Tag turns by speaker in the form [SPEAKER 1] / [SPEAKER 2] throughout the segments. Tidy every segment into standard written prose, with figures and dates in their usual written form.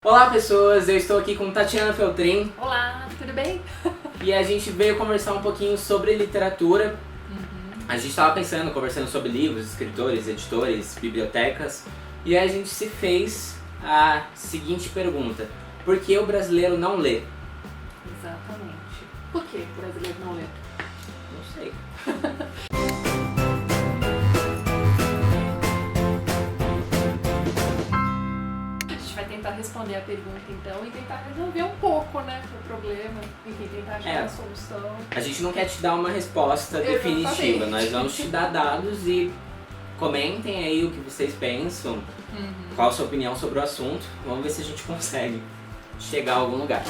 [SPEAKER 1] Olá pessoas, eu estou aqui com Tatiana Feltrin.
[SPEAKER 2] Olá, tudo bem?
[SPEAKER 1] E a gente veio conversar um pouquinho sobre literatura. A gente estava conversando sobre livros, escritores, editores, bibliotecas. E a gente se fez a seguinte pergunta: por que o brasileiro não lê?
[SPEAKER 2] Exatamente. Por que o brasileiro não lê?
[SPEAKER 1] Não sei.
[SPEAKER 2] Tentar responder a pergunta então e tentar resolver um pouco, né, o problema, enfim, tentar achar a solução.
[SPEAKER 1] A gente não quer te dar uma resposta definitiva, nós vamos te dar dados e comentem aí o que vocês pensam, qual a sua opinião sobre o assunto, vamos ver se a gente consegue chegar a algum lugar.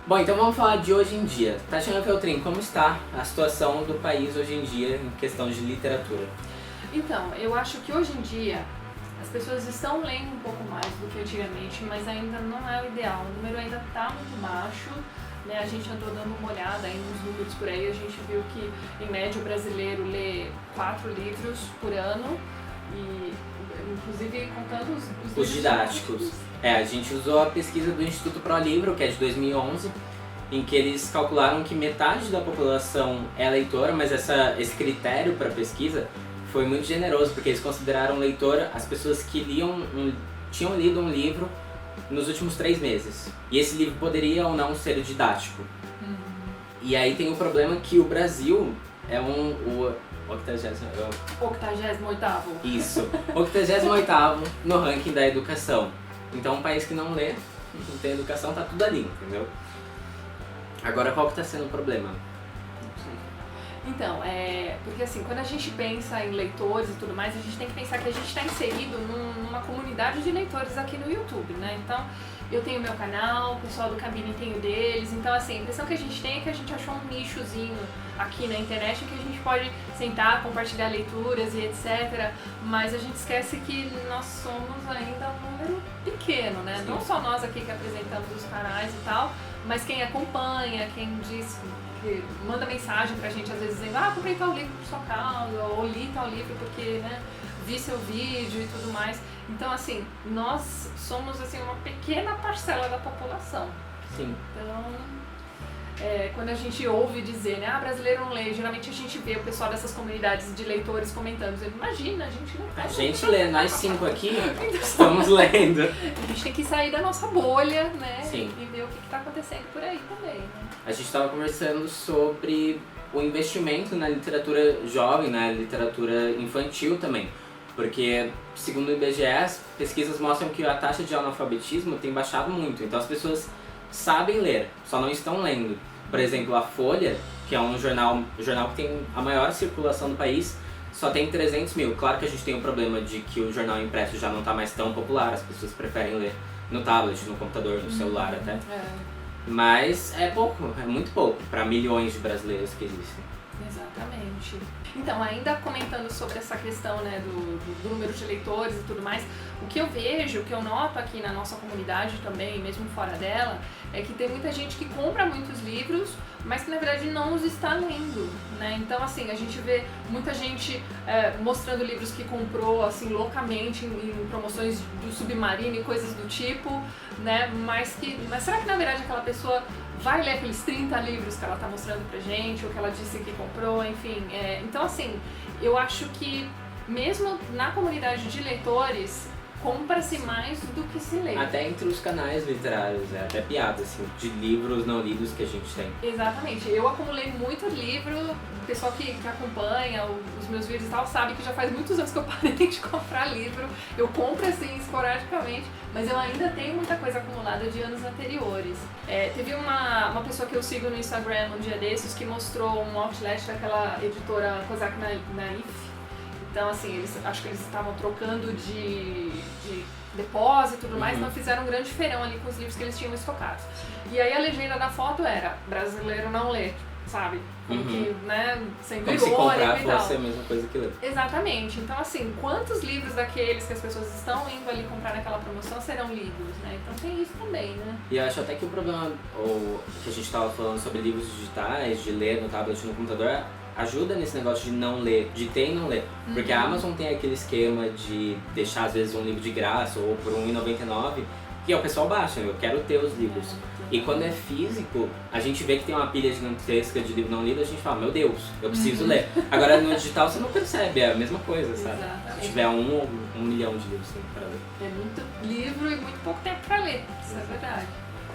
[SPEAKER 1] Bom, então vamos falar de hoje em dia. Tatiana Feltrin, como está a situação do país hoje em dia em questão de literatura?
[SPEAKER 2] Então, eu acho que hoje em dia as pessoas estão lendo um pouco mais do que antigamente, mas ainda não é o ideal. O número ainda está muito baixo, né? A gente andou dando uma olhada aí nos números por aí, a gente viu que em média o brasileiro lê 4 livros por ano, e inclusive contando os
[SPEAKER 1] didáticos. A gente usou a pesquisa do Instituto ProLivro, que é de 2011, em que eles calcularam que metade da população é leitora, mas esse critério para pesquisa foi muito generoso, porque eles consideraram leitora as pessoas que tinham lido um livro nos últimos 3 meses. E esse livro poderia ou não ser didático. E aí tem o problema que o Brasil é o
[SPEAKER 2] 88º.
[SPEAKER 1] Isso, 88º no ranking da educação. Então um país que não lê, não tem educação, tá tudo ali, entendeu? Agora qual que tá sendo o problema?
[SPEAKER 2] Então, porque assim, quando a gente pensa em leitores e tudo mais, a gente tem que pensar que a gente está inserido numa comunidade de leitores aqui no YouTube, né? Então, eu tenho meu canal, o pessoal do Cabine tem o deles, então assim, a impressão que a gente tem é que a gente achou um nichozinho aqui na internet que a gente pode sentar, compartilhar leituras e etc, mas a gente esquece que nós somos ainda um número pequeno, né? Sim. Não só nós aqui que apresentamos os canais e tal, mas quem acompanha, quem diz, que manda mensagem pra gente às vezes dizendo: comprei tal livro por sua causa, ou li tal livro porque, né, vi seu vídeo e tudo mais. Então, assim, nós somos assim uma pequena parcela da população.
[SPEAKER 1] Sim.
[SPEAKER 2] Então, quando a gente ouve dizer, né, brasileiro não lê, geralmente a gente vê o pessoal dessas comunidades de leitores comentando, dizendo: imagina, a gente não faz.
[SPEAKER 1] A gente lê, nós 5 aqui estamos lendo.
[SPEAKER 2] A gente tem que sair da nossa bolha, né?
[SPEAKER 1] Sim.
[SPEAKER 2] E ver o que está acontecendo por aí também, né?
[SPEAKER 1] A gente estava conversando sobre o investimento na literatura jovem, na literatura infantil também. Porque, segundo o IBGE, as pesquisas mostram que a taxa de analfabetismo tem baixado muito. Então as pessoas sabem ler, só não estão lendo. Por exemplo, a Folha, que é o jornal que tem a maior circulação do país, só tem 300 mil. Claro que a gente tem o problema de que o jornal impresso já não está mais tão popular, as pessoas preferem ler no tablet, no computador, no celular até. Mas é pouco, é muito pouco para milhões de brasileiros que existem.
[SPEAKER 2] Exatamente. Então, ainda comentando sobre essa questão, né, do número de leitores e tudo mais, o que eu vejo, o que eu noto aqui na nossa comunidade também, mesmo fora dela, é que tem muita gente que compra muitos livros, mas que na verdade não os está lendo, né? Então, assim, a gente vê muita gente mostrando livros que comprou, assim, loucamente em promoções do Submarino e coisas do tipo, né? Mas será que na verdade aquela pessoa vai ler aqueles 30 livros que ela está mostrando pra gente, ou que ela disse que comprou, enfim. Então, assim, eu acho que mesmo na comunidade de leitores, compra-se mais do que se lê.
[SPEAKER 1] Até entre os canais literários, até piada, assim, de livros não lidos que a gente tem.
[SPEAKER 2] Exatamente. Eu acumulei muito livro, o pessoal que acompanha os meus vídeos e tal sabe que já faz muitos anos que eu parei de comprar livro. Eu compro assim, esporadicamente, mas eu ainda tenho muita coisa acumulada de anos anteriores. Teve uma pessoa que eu sigo no Instagram um dia desses que mostrou um outlet daquela editora Kozak Naif. Então, assim, acho que eles estavam trocando de depósito e tudo mais, então fizeram um grande feirão ali com os livros que eles tinham estocados. E aí a legenda da foto era: brasileiro não lê, sabe? Como que, né, sendo
[SPEAKER 1] como se
[SPEAKER 2] irônico
[SPEAKER 1] comprar
[SPEAKER 2] e tal.
[SPEAKER 1] fosse a mesma coisa que ler.
[SPEAKER 2] Exatamente. Então, assim, quantos livros daqueles que as pessoas estão indo ali comprar naquela promoção serão lidos, né? Então tem isso também, né?
[SPEAKER 1] E eu acho até que o problema, ou que a gente estava falando sobre livros digitais, de ler no tablet, no computador, ajuda nesse negócio de não ler, de ter e não ler. Porque a Amazon tem aquele esquema de deixar às vezes um livro de graça ou por R$1,99, que o pessoal baixa, eu quero ter os livros. E quando é físico, a gente vê que tem uma pilha gigantesca de livro não lido, a gente fala, meu Deus, eu preciso ler. Agora no digital você não percebe, é a mesma coisa, sabe?
[SPEAKER 2] Exatamente.
[SPEAKER 1] Se tiver um milhão de livros pra ler.
[SPEAKER 2] É muito livro e muito pouco tempo pra ler, isso é verdade.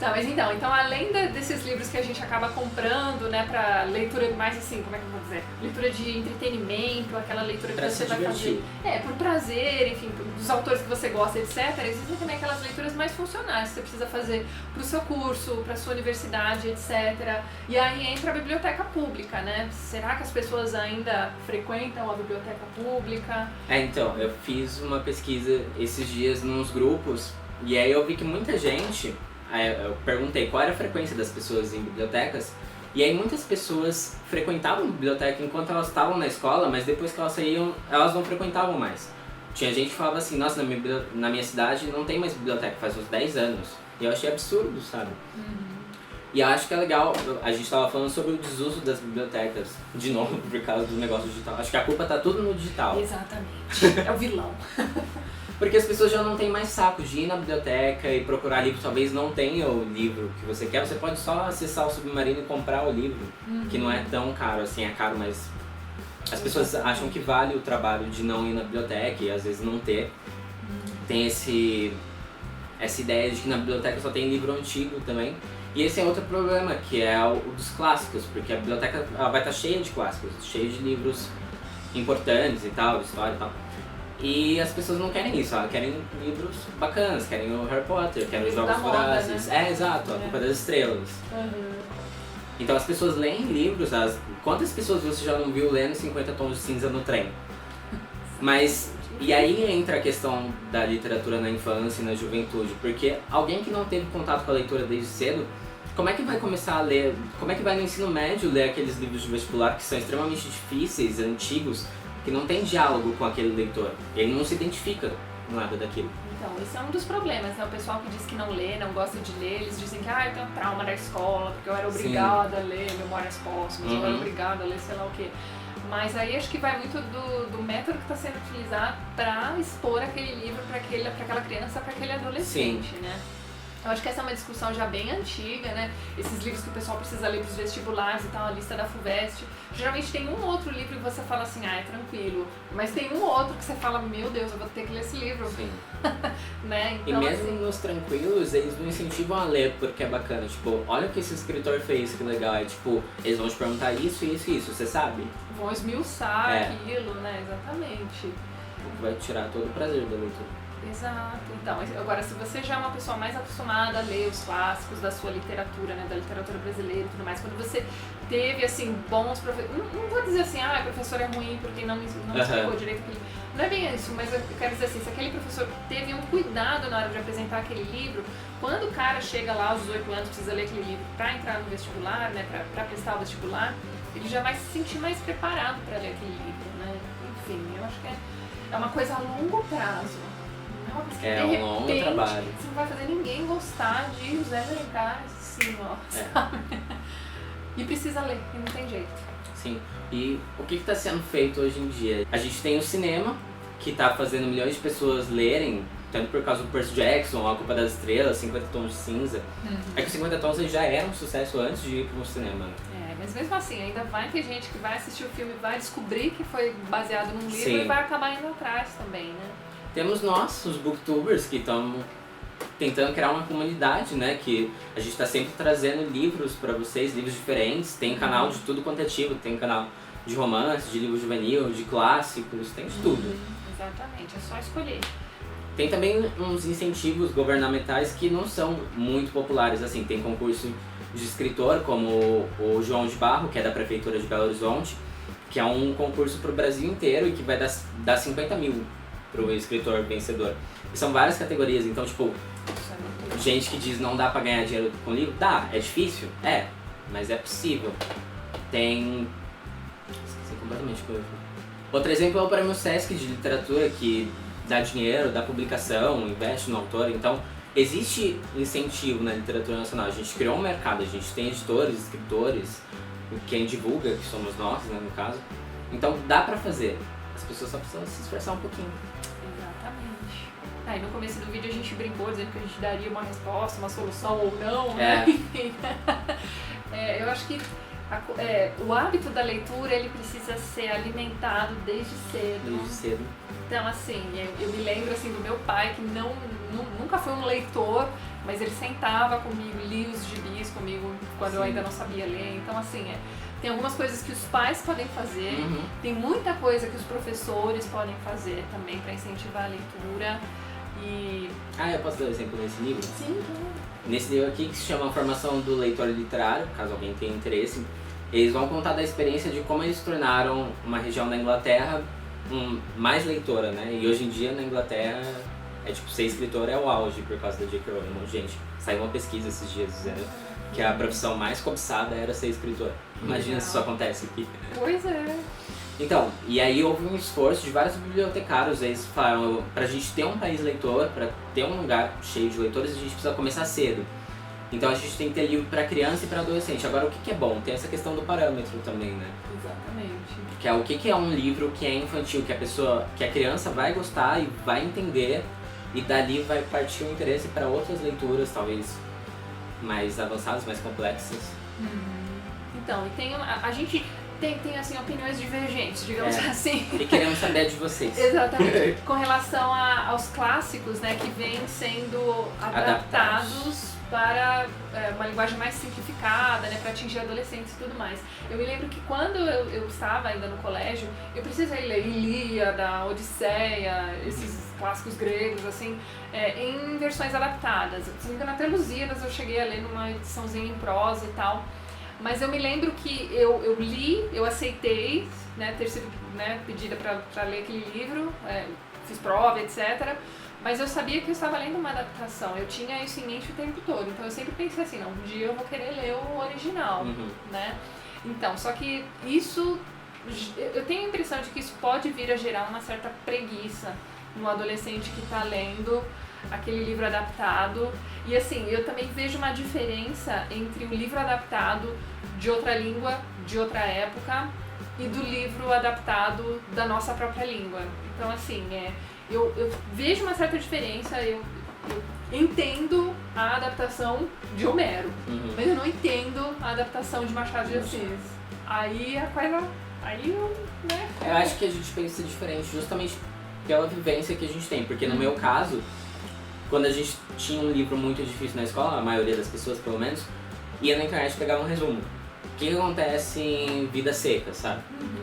[SPEAKER 2] Tá, mas então além desses livros que a gente acaba comprando, né, pra leitura mais assim, como é que eu vou dizer? Leitura de entretenimento, aquela leitura que
[SPEAKER 1] Pra
[SPEAKER 2] você
[SPEAKER 1] se
[SPEAKER 2] vai
[SPEAKER 1] divertir.
[SPEAKER 2] fazer. Por prazer, enfim, dos autores que você gosta, etc. Existem também aquelas leituras mais funcionais que você precisa fazer pro seu curso, pra sua universidade, etc. E aí entra a biblioteca pública, né? Será que as pessoas ainda frequentam a biblioteca pública?
[SPEAKER 1] Então, eu fiz uma pesquisa esses dias nos grupos e aí eu vi que muita gente, eu perguntei qual era a frequência das pessoas em bibliotecas e aí muitas pessoas frequentavam a biblioteca enquanto elas estavam na escola, mas depois que elas saíam, elas não frequentavam mais. Tinha gente que falava assim, nossa, na minha cidade não tem mais biblioteca, faz uns 10 anos. E eu achei absurdo, sabe? E eu acho que é legal, a gente estava falando sobre o desuso das bibliotecas, de novo, por causa do negócio digital. Acho que a culpa tá tudo no digital.
[SPEAKER 2] Exatamente, é o vilão.
[SPEAKER 1] Porque as pessoas já não têm mais saco de ir na biblioteca e procurar livro, talvez não tenha o livro que você quer, você pode só acessar o Submarino e comprar o livro, que não é tão caro, assim, é caro, mas as pessoas acham que vale o trabalho de não ir na biblioteca e às vezes não ter. Tem essa ideia de que na biblioteca só tem livro antigo também. E esse é outro problema, que é o dos clássicos, porque a biblioteca ela vai estar cheia de clássicos, cheia de livros importantes e tal, história e tal. E as pessoas não querem isso, elas querem livros bacanas, querem o Harry Potter, querem os Jogos Vorazes.
[SPEAKER 2] Né?
[SPEAKER 1] Exato, a Culpa das Estrelas. Então as pessoas leem livros, quantas pessoas você já não viu lendo 50 Tons de Cinza no trem? Mas, e aí entra a questão da literatura na infância e na juventude, porque alguém que não teve contato com a leitura desde cedo, como é que vai começar a ler, como é que vai no ensino médio ler aqueles livros de vestibular que são extremamente difíceis, antigos, que não tem diálogo com aquele leitor, ele não se identifica com nada daquilo.
[SPEAKER 2] Então, esse é um dos problemas, né? O pessoal que diz que não lê, não gosta de ler, eles dizem que eu tenho trauma da escola, porque eu era obrigada a ler Memórias Póstumas, eu era obrigada a ler sei lá o quê. Mas aí acho que vai muito do método que está sendo utilizado para expor aquele livro para aquela criança, para aquele adolescente, né? Eu acho que essa é uma discussão já bem antiga, né? Esses livros que o pessoal precisa ler para os vestibulares e tal, a lista da FUVEST. Geralmente tem um outro livro que você fala assim, é tranquilo. Mas tem um outro que você fala, meu Deus, eu vou ter que ler esse livro.
[SPEAKER 1] Sim.
[SPEAKER 2] Né? Então,
[SPEAKER 1] e mesmo
[SPEAKER 2] assim,
[SPEAKER 1] nos tranquilos, eles não incentivam a ler porque é bacana. Tipo, olha o que esse escritor fez, que legal. É tipo, eles vão te perguntar isso, você sabe?
[SPEAKER 2] Vão esmiuçar aquilo, né? Exatamente.
[SPEAKER 1] O que vai tirar todo o prazer da leitura.
[SPEAKER 2] Exato. Então, agora se você já é uma pessoa mais acostumada a ler os clássicos da sua literatura, né, da literatura brasileira e tudo mais, quando você teve, assim, bons professores, não vou dizer assim, o professor é ruim porque não me explicou direito aquele... Não é bem isso, mas eu quero dizer assim, se aquele professor teve um cuidado na hora de apresentar aquele livro, quando o cara chega lá aos 18 anos, precisa ler aquele livro para entrar no vestibular, né, para prestar o vestibular, ele já vai se sentir mais preparado para ler aquele livro, né? Enfim, eu acho que é uma coisa a longo prazo.
[SPEAKER 1] É um longo trabalho.
[SPEAKER 2] Você não vai fazer ninguém gostar de José de Alencar, assim, ó, sabe? E precisa ler, e não tem jeito.
[SPEAKER 1] Sim, e o que está sendo feito hoje em dia? A gente tem o cinema, que está fazendo milhões de pessoas lerem, tanto por causa do Percy Jackson, A Culpa das Estrelas, 50 Tons de Cinza. É que 50 Tons já era um sucesso antes de ir para o cinema.
[SPEAKER 2] Mas mesmo assim, ainda vai ter gente que vai assistir o filme, vai descobrir que foi baseado num livro
[SPEAKER 1] Sim.
[SPEAKER 2] E vai acabar indo atrás também, né?
[SPEAKER 1] Temos nós, os booktubers, que estão tentando criar uma comunidade, né? Que a gente está sempre trazendo livros para vocês, livros diferentes. Tem canal de tudo quanto é tipo, tem canal de romance, de livro juvenil, de clássicos, tem de tudo.
[SPEAKER 2] Exatamente, é só escolher.
[SPEAKER 1] Tem também uns incentivos governamentais que não são muito populares, assim, tem concurso de escritor, como o João de Barro, que é da Prefeitura de Belo Horizonte, que é um concurso para o Brasil inteiro e que vai dar 50 mil para o escritor vencedor. E são várias categorias, então, tipo, gente que diz não dá para ganhar dinheiro com livro, dá, é difícil? É, mas é possível. Tem... Esqueci completamente o que eu ia falar. Outro exemplo é o Prêmio Sesc de Literatura, que dá dinheiro, dá publicação, investe no autor, então existe incentivo na literatura nacional. A gente criou um mercado, a gente tem editores, escritores, quem divulga, que somos nós, né, no caso. Então dá pra fazer, as pessoas só precisam se esforçar um pouquinho.
[SPEAKER 2] Exatamente. Aí no começo do vídeo a gente brincou dizendo que a gente daria uma resposta, uma solução ou não, né? Enfim. Eu acho que o hábito da leitura ele precisa ser alimentado desde cedo.
[SPEAKER 1] Desde cedo.
[SPEAKER 2] Então, assim, eu me lembro assim, do meu pai, que nunca foi um leitor, mas ele sentava comigo, lia os gibis comigo quando eu ainda não sabia ler. Então, assim, tem algumas coisas que os pais podem fazer, tem muita coisa que os professores podem fazer também para incentivar a leitura.
[SPEAKER 1] Eu posso dar um exemplo nesse livro?
[SPEAKER 2] Sim, claro.
[SPEAKER 1] Nesse livro aqui, que se chama Formação do Leitor Literário, caso alguém tenha interesse, eles vão contar da experiência de como eles tornaram uma região da Inglaterra mais leitora, né? E hoje em dia na Inglaterra ser escritor é o auge por causa da J.K. Rowling. Gente, saiu uma pesquisa esses dias dizendo que a profissão mais cobiçada era ser escritor. Imagina se isso acontece aqui.
[SPEAKER 2] Pois é.
[SPEAKER 1] Então, e aí houve um esforço de vários bibliotecários, eles falaram, pra gente ter um país leitor, pra ter um lugar cheio de leitores, a gente precisa começar cedo. Então a gente tem que ter livro pra criança e pra adolescente. Agora o que é bom? Tem essa questão do parâmetro também, né?
[SPEAKER 2] Exatamente.
[SPEAKER 1] Que é o que é um livro que é infantil, que a criança vai gostar e vai entender, e dali vai partir o interesse para outras leituras, talvez mais avançadas, mais complexas.
[SPEAKER 2] Então, e a gente tem assim, opiniões divergentes, digamos assim.
[SPEAKER 1] E queremos saber de vocês.
[SPEAKER 2] Exatamente. Com relação aos clássicos, né, que vêm sendo adaptados para uma linguagem mais simplificada, né, para atingir adolescentes e tudo mais. Eu me lembro que quando eu estava ainda no colégio, eu precisei ler Ilíada, Odisseia, esses clássicos gregos, assim, em versões adaptadas. Se não me engano, até Lusíadas eu cheguei a ler numa ediçãozinha em prosa e tal. Mas eu me lembro que eu li, eu aceitei, né, ter sido, né, pedida para ler aquele livro, fiz prova, etc. Mas eu sabia que eu estava lendo uma adaptação, eu tinha isso em mente o tempo todo. Então eu sempre pensei assim, não, um dia eu vou querer ler o original, né? Então, só que isso, eu tenho a impressão de que isso pode vir a gerar uma certa preguiça no adolescente que está lendo aquele livro adaptado. E assim, eu também vejo uma diferença entre o livro adaptado de outra língua, de outra época, e do livro adaptado da nossa própria língua. Então assim, eu vejo uma certa diferença, eu entendo a adaptação de Homero, mas eu não entendo a adaptação de Machado de Assis. Aí a coisa... né?
[SPEAKER 1] Eu acho que a gente pensa diferente justamente pela vivência que a gente tem, porque no meu caso, quando a gente tinha um livro muito difícil na escola, a maioria das pessoas pelo menos, ia na internet pegar um resumo. O que acontece em Vidas Secas, sabe?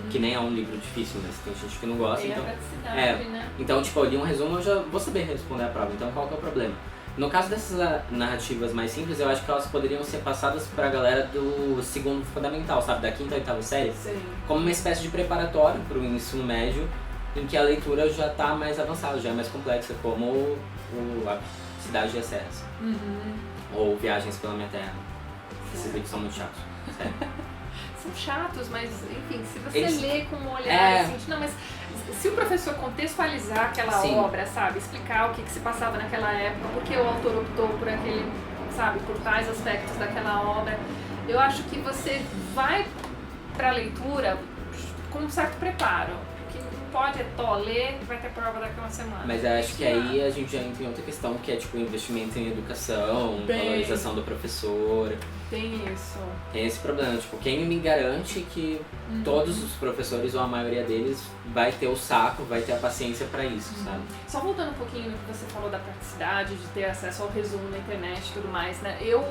[SPEAKER 1] Que nem é um livro difícil, mas tem gente que não gosta.
[SPEAKER 2] Tem
[SPEAKER 1] então,
[SPEAKER 2] a praticidade, né?
[SPEAKER 1] Então, tipo, eu li um resumo, eu já vou saber responder a prova, então qual que é o problema? No caso dessas narrativas mais simples, eu acho que elas poderiam ser passadas pra galera do segundo fundamental, sabe? Da quinta ou oitava série.
[SPEAKER 2] Sim.
[SPEAKER 1] Como uma espécie de preparatório pro ensino médio, em que a leitura já tá mais avançada, já é mais complexa, como a Cidade das Serras. Ou Viagens pela Minha Terra. Esses livros são muito chatos, sério.
[SPEAKER 2] São chatos, mas enfim, se você
[SPEAKER 1] Eles...
[SPEAKER 2] lê com um olhar assim, não, mas se o professor contextualizar aquela obra, sabe, explicar o que se passava naquela época, por que o autor optou por aquele, sabe, por tais aspectos daquela obra, eu acho que você vai pra leitura com um certo preparo. O que não pode ler, vai ter prova daqui a uma semana.
[SPEAKER 1] Mas eu acho que aí a gente já entra em outra questão, que é tipo investimento em educação, valorização do professor.
[SPEAKER 2] Tem isso.
[SPEAKER 1] Tem esse problema, tipo, quem me garante que todos os professores, ou a maioria deles, vai ter o saco, vai ter a paciência pra isso, sabe?
[SPEAKER 2] Só voltando um pouquinho no que você falou da praticidade, de ter acesso ao resumo na internet e tudo mais, né? Eu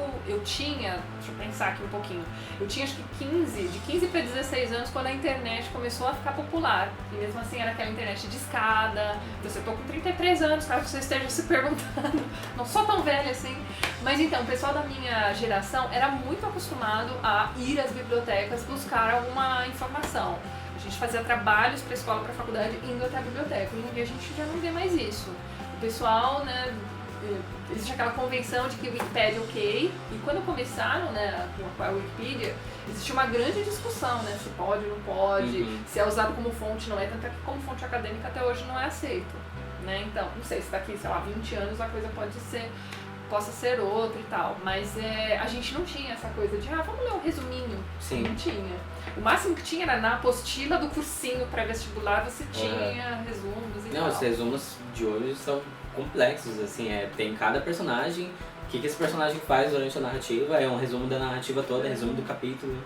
[SPEAKER 2] tinha, deixa eu pensar aqui um pouquinho, eu tinha acho que de 15 para 16 anos, quando a internet começou a ficar popular. E mesmo assim era aquela internet de escada. Então, eu tô com 33 anos, caso você esteja se perguntando, não sou tão velha assim. Mas então, o pessoal da minha geração era muito acostumado a ir às bibliotecas buscar alguma informação. A gente fazia trabalhos para a escola, para a faculdade, indo até a biblioteca. Hoje em dia a gente já não vê mais isso. O pessoal, né, existe aquela convenção de que o Wikipedia é ok, e quando começaram, né, com a Wikipedia, existe uma grande discussão, né, se pode ou não pode, se é usado como fonte, não é, tanto é que como fonte acadêmica até hoje não é aceito, né, então, não sei se daqui, sei lá, 20 anos a coisa pode ser possa ser outro e tal. Mas a gente não tinha essa coisa de, vamos ler um resuminho.
[SPEAKER 1] Sim.
[SPEAKER 2] Não tinha. O máximo que tinha era na apostila do cursinho pré-vestibular, você tinha resumos e tal.
[SPEAKER 1] Não, os resumos de hoje são complexos, assim, tem cada personagem, o que esse personagem faz durante a narrativa, é um resumo da narrativa toda, resumo do capítulo,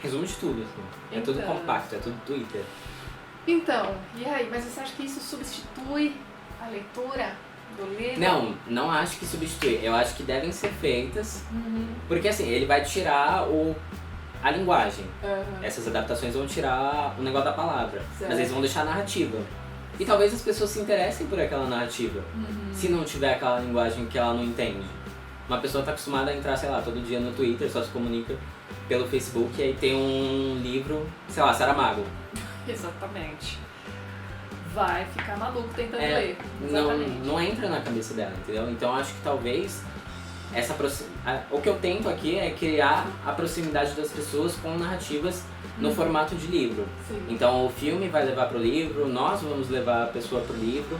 [SPEAKER 1] resumo de tudo, assim. É tudo compacto, é tudo Twitter.
[SPEAKER 2] Então, e aí, mas você acha que isso substitui a leitura do livro?
[SPEAKER 1] Não acho que substitui, eu acho que devem ser feitas, porque assim, ele vai tirar a linguagem, essas adaptações vão tirar o negócio da palavra, mas eles vão deixar a narrativa. E talvez as pessoas se interessem por aquela narrativa, se não tiver aquela linguagem que ela não entende. Uma pessoa está acostumada a entrar, sei lá, todo dia no Twitter, só se comunica pelo Facebook, e aí tem um livro, sei lá, Saramago.
[SPEAKER 2] Exatamente. Vai ficar maluco tentando ler.
[SPEAKER 1] Não entra na cabeça dela, entendeu? Então acho que talvez o que eu tento aqui é criar a proximidade das pessoas com narrativas no formato de livro.
[SPEAKER 2] Sim.
[SPEAKER 1] Então o filme vai levar pro livro, nós vamos levar a pessoa pro livro.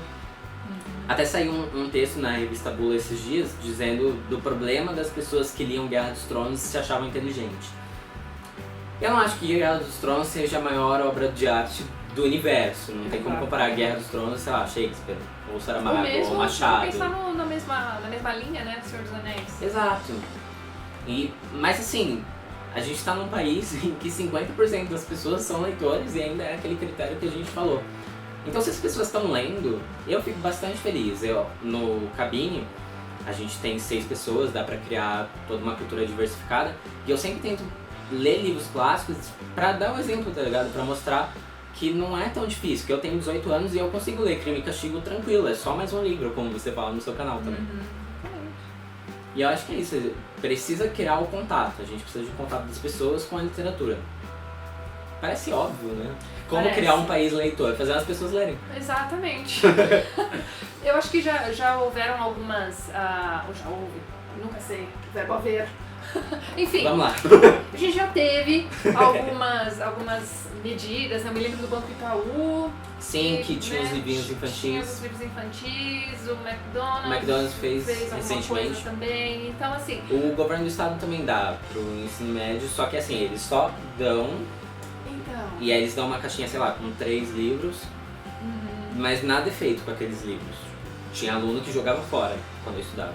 [SPEAKER 1] Até saiu um texto na revista Bula esses dias dizendo do problema das pessoas que liam Guerra dos Tronos e se achavam inteligentes. Eu não acho que Guerra dos Tronos seja a maior obra de arte do universo. Não tem como comparar Guerra dos Tronos, sei lá, Shakespeare, ou Saramago, ou Machado.
[SPEAKER 2] Pensar na mesma linha, né, do Senhor dos Anéis.
[SPEAKER 1] Exato. Mas assim, a gente tá num país em que 50% das pessoas são leitores e ainda é aquele critério que a gente falou. Então se as pessoas estão lendo, eu fico bastante feliz. No Cabine, a gente tem 6 pessoas, dá pra criar toda uma cultura diversificada. E eu sempre tento ler livros clássicos pra dar um exemplo, tá ligado? Pra mostrar que não é tão difícil, que eu tenho 18 anos e eu consigo ler Crime e Castigo tranquilo, é só mais um livro, como você fala no seu canal também. E eu acho que é isso, precisa criar o contato, a gente precisa de contato das pessoas com a literatura. Parece óbvio, né? Como criar um país leitor, fazer as pessoas lerem.
[SPEAKER 2] Exatamente. Eu acho que já houveram algumas, ou já houve, nunca sei, verbo haver. Enfim,
[SPEAKER 1] vamos lá.
[SPEAKER 2] A gente já teve algumas medidas, eu me lembro do Banco Itaú.
[SPEAKER 1] Sim, que tinha os livrinhos infantis.
[SPEAKER 2] Tinha os livros infantis, o
[SPEAKER 1] McDonald's fez recentemente
[SPEAKER 2] coisa também. Então, assim,
[SPEAKER 1] o governo do estado também dá pro ensino médio, só que assim, eles só dão. E aí eles dão uma caixinha, sei lá, com 3 livros, mas nada é feito com aqueles livros. Tinha aluno que jogava fora quando eu estudava.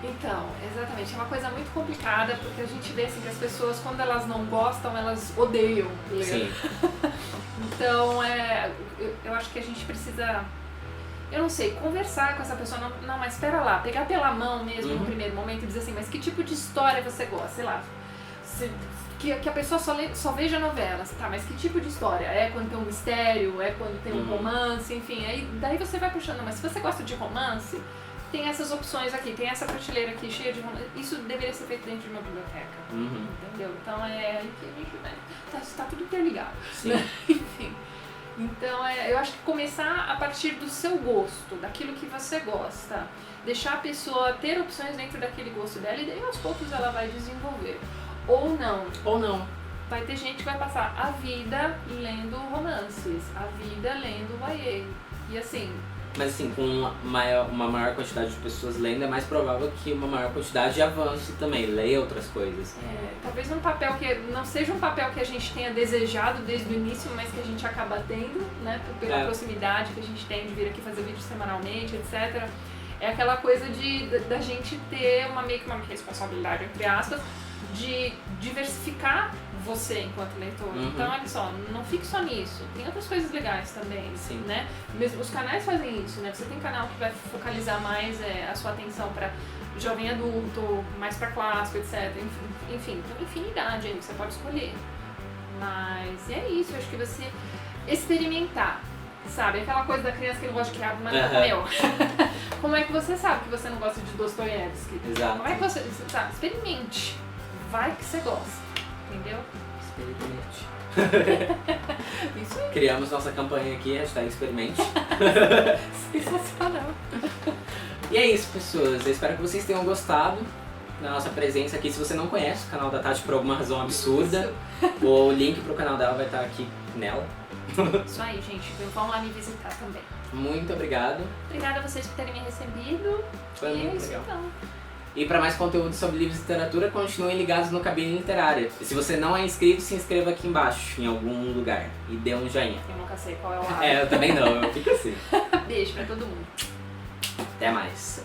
[SPEAKER 2] Então, exatamente. É uma coisa muito complicada, porque a gente vê assim, que as pessoas, quando elas não gostam, elas odeiam ler.
[SPEAKER 1] Sim.
[SPEAKER 2] Então, eu acho que a gente precisa, eu não sei, conversar com essa pessoa. Não, mas espera lá, pegar pela mão mesmo no primeiro momento e dizer assim, mas que tipo de história você gosta? Sei lá, que a pessoa só veja novelas, tá, mas que tipo de história? É quando tem um mistério, é quando tem um romance, enfim, daí você vai puxando, mas se você gosta de romance, tem essas opções aqui, tem essa prateleira aqui cheia de romance, isso deveria ser feito dentro de uma biblioteca, entendeu? Então é aí que a gente, né, tá tudo interligado, né? Enfim. Então eu acho que começar a partir do seu gosto, daquilo que você gosta, deixar a pessoa ter opções dentro daquele gosto dela e daí aos poucos ela vai desenvolver. Ou não. Vai ter gente que vai passar a vida lendo romances, a vida lendo YA. E assim...
[SPEAKER 1] Mas assim, com uma maior quantidade de pessoas lendo, é mais provável que uma maior quantidade avance também, leia outras coisas.
[SPEAKER 2] Talvez um papel que não seja um papel que a gente tenha desejado desde o início, mas que a gente acaba tendo, né? Pela proximidade que a gente tem de vir aqui fazer vídeos semanalmente, etc. É aquela coisa da gente ter meio que uma responsabilidade, entre aspas, de diversificar você enquanto leitor. Então, olha só, não fique só nisso. Tem outras coisas legais também, né? Mesmo os canais fazem isso, né? Você tem canal que vai focalizar mais a sua atenção para jovem adulto, mais para clássico, etc. Enfim, tem uma infinidade aí, você pode escolher. Mas é isso, eu acho que você experimentar, sabe? Aquela coisa da criança que não gosta de quiabo, mas não comeu. Como é que você sabe que você não gosta de Dostoiévski?
[SPEAKER 1] Exato.
[SPEAKER 2] Como é que você sabe? Experimente. Vai que você gosta, entendeu?
[SPEAKER 1] Experimente.
[SPEAKER 2] Isso aí.
[SPEAKER 1] Criamos nossa campanha aqui, #experimente.
[SPEAKER 2] Sensacional.
[SPEAKER 1] E é isso, pessoas. Eu espero que vocês tenham gostado da nossa presença aqui. Se você não conhece o canal da Tati por alguma razão absurda, o link pro canal dela vai estar aqui nela.
[SPEAKER 2] Isso aí, gente. Vão lá me visitar também.
[SPEAKER 1] Muito obrigado.
[SPEAKER 2] Obrigada a vocês por terem me recebido.
[SPEAKER 1] Foi muito
[SPEAKER 2] isso,
[SPEAKER 1] legal.
[SPEAKER 2] Então.
[SPEAKER 1] E para mais conteúdo sobre livros e literatura, continuem ligados no Cabine Literária. E se você não é inscrito, se inscreva aqui embaixo, em algum lugar. E dê um joinha.
[SPEAKER 2] Eu nunca sei qual é o hábito.
[SPEAKER 1] Eu também não, eu fico assim.
[SPEAKER 2] Beijo pra todo mundo.
[SPEAKER 1] Até mais.